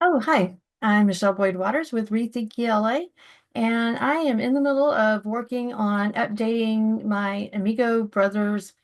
Oh, hi. I'm Michelle Boyd Waters with Rethink ELA, and I am in the middle of working on updating my Amigo Brothers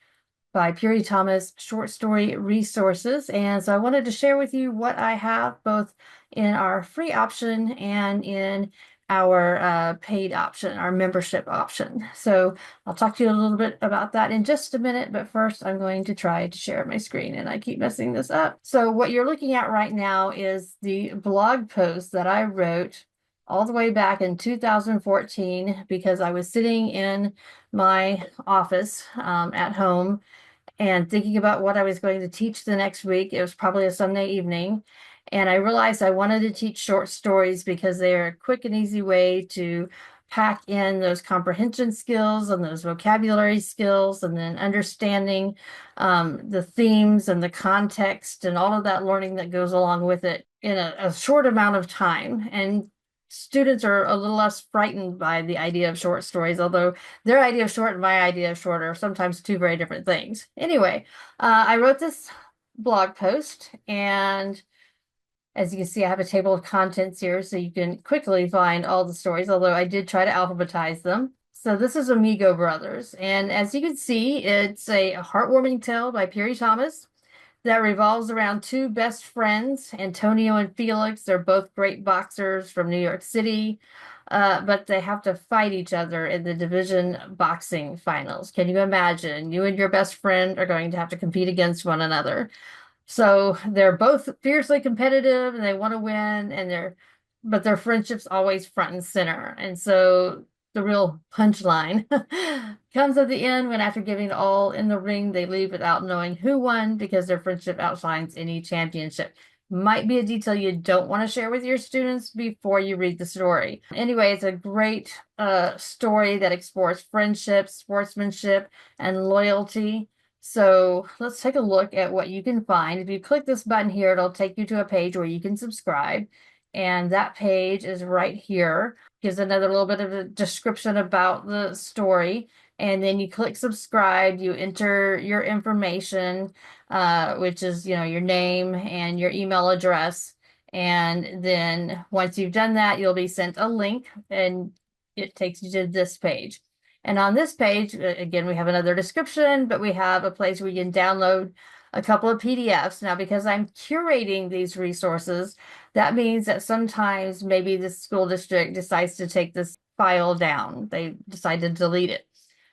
by Piri Thomas short story resources. And so I wanted to share with you what I have both in our free option and in our paid option, our membership option. So I'll talk to you a little bit about that in just a minute, but first I'm going to try to share my screen and I keep messing this up. So what you're looking at right now is the blog post that I wrote all the way back in 2014 because I was sitting in my office at home and thinking about what I was going to teach the next week. It was probably a Sunday evening. And I realized I wanted to teach short stories because they are a quick and easy way to pack in those comprehension skills and those vocabulary skills, and then understanding the themes and the context and all of that learning that goes along with it in a short amount of time. And students are a little less frightened by the idea of short stories, although their idea of short and my idea of short are sometimes two very different things. Anyway, I wrote this blog post, and as you can see, I have a table of contents here so you can quickly find all the stories, although I did try to alphabetize them. So this is Amigo Brothers, and as you can see, it's a heartwarming tale by Piri Thomas that revolves around two best friends, Antonio and Felix. They're both great boxers from New York City, but they have to fight each other in the division boxing finals. Can you imagine? You and your best friend are going to have to compete against one another. So they're both fiercely competitive and they want to win, and but their friendship's always front and center. And so the real punchline comes at the end when, after giving it all in the ring, they leave without knowing who won because their friendship outshines any championship. Might be a detail you don't want to share with your students before you read the story. Anyway, it's a great story that explores friendship, sportsmanship, and loyalty. So let's take a look at what you can find. If you click this button here, it'll take you to a page where you can subscribe. And that page is right here. Gives another little bit of a description about the story. And then you click subscribe, you enter your information, which is, your name and your email address. And then once you've done that, you'll be sent a link and it takes you to this page. And on this page, again, we have another description, but we have a place where you can download a couple of PDFs. Now, because I'm curating these resources, that means that sometimes maybe the school district decides to take this file down. They decide to delete it.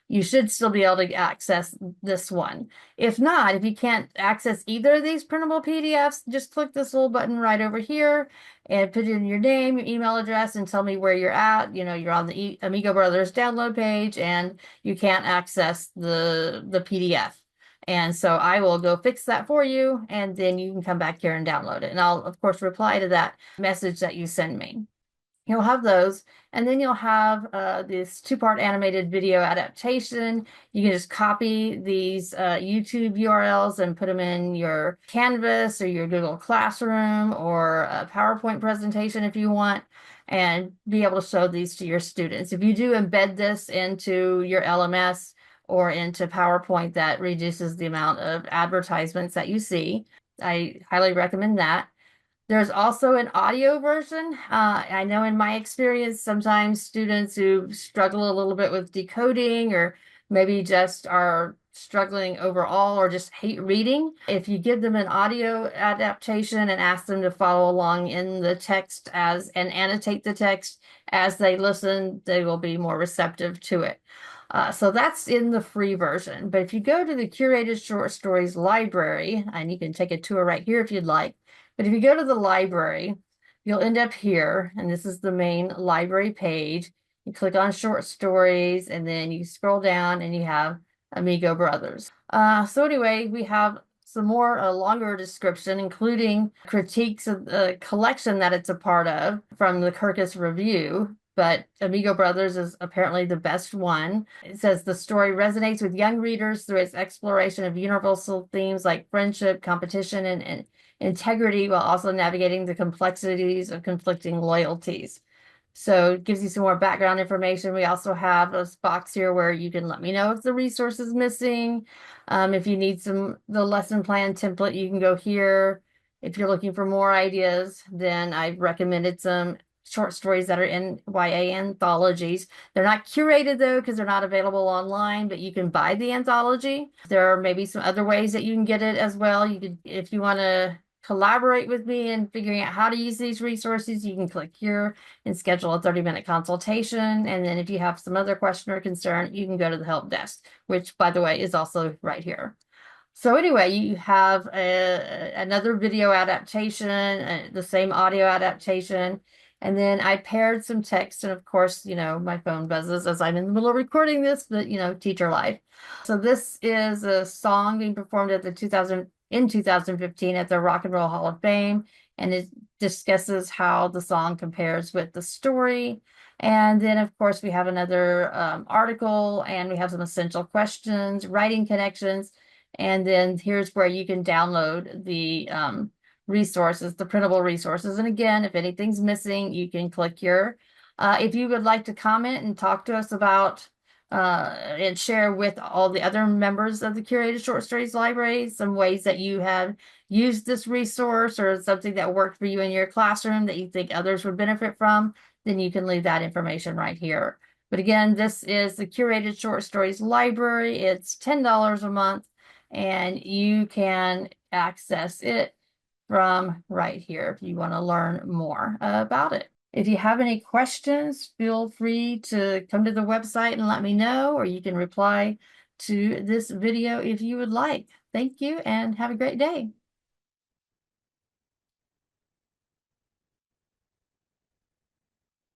You should still be able to access this one. If not, if you can't access either of these printable PDFs, just click this little button right over here and put in your name, your email address, and tell me where you're at. You're on the Amigo Brothers download page and you can't access the PDF. And so I will go fix that for you, and then you can come back here and download it. And I'll, of course, reply to that message that you send me. You'll have those, and then you'll have this two-part animated video adaptation. You can just copy these YouTube URLs and put them in your Canvas or your Google Classroom or a PowerPoint presentation if you want, and be able to show these to your students. If you do embed this into your LMS or into PowerPoint, that reduces the amount of advertisements that you see. I highly recommend that. There's also an audio version. I know in my experience, sometimes students who struggle a little bit with decoding or maybe just are struggling overall or just hate reading, if you give them an audio adaptation and ask them to follow along in the text and annotate the text as they listen, they will be more receptive to it. So that's in the free version. But if you go to the curated short stories library, and you can take a tour right here if you'd like, but if you go to the library, you'll end up here, and this is the main library page. You click on short stories, and then you scroll down and you have Amigo Brothers. So anyway, we have some more longer description, including critiques of the collection that it's a part of from the Kirkus Review. But Amigo Brothers is apparently the best one. It says the story resonates with young readers through its exploration of universal themes like friendship, competition, and integrity, while also navigating the complexities of conflicting loyalties. So it gives you some more background information. We also have this box here where you can let me know if the resource is missing. If you need the lesson plan template, you can go here If you're looking for more ideas, then I've recommended some short stories that are in YA anthologies. They're not curated though, because they're not available online, but you can buy the anthology. There are maybe some other ways that you can get it as well. You could, if you want to collaborate with me in figuring out how to use these resources, you can click here and schedule a 30-minute consultation. And then if you have some other question or concern, you can go to the help desk, which by the way is also right here. So anyway, you have another video adaptation, the same audio adaptation, and then I paired some text, and of course, my phone buzzes as I'm in the middle of recording this, but teacher life. So this is a song being performed at the 2015 at the Rock and Roll Hall of Fame, and it discusses how the song compares with the story. And then, of course, we have another article, and we have some essential questions, writing connections. And then here's where you can download the resources, the printable resources. And again, if anything's missing, you can click here. If you would like to comment and talk to us about and share with all the other members of the Curated Short Stories Library some ways that you have used this resource or something that worked for you in your classroom that you think others would benefit from, then you can leave that information right here. But again, this is the Curated Short Stories Library. It's $10 a month, and you can access it from right here if you want to learn more about it. If you have any questions, feel free to come to the website and let me know, or you can reply to this video if you would like. Thank you and have a great day.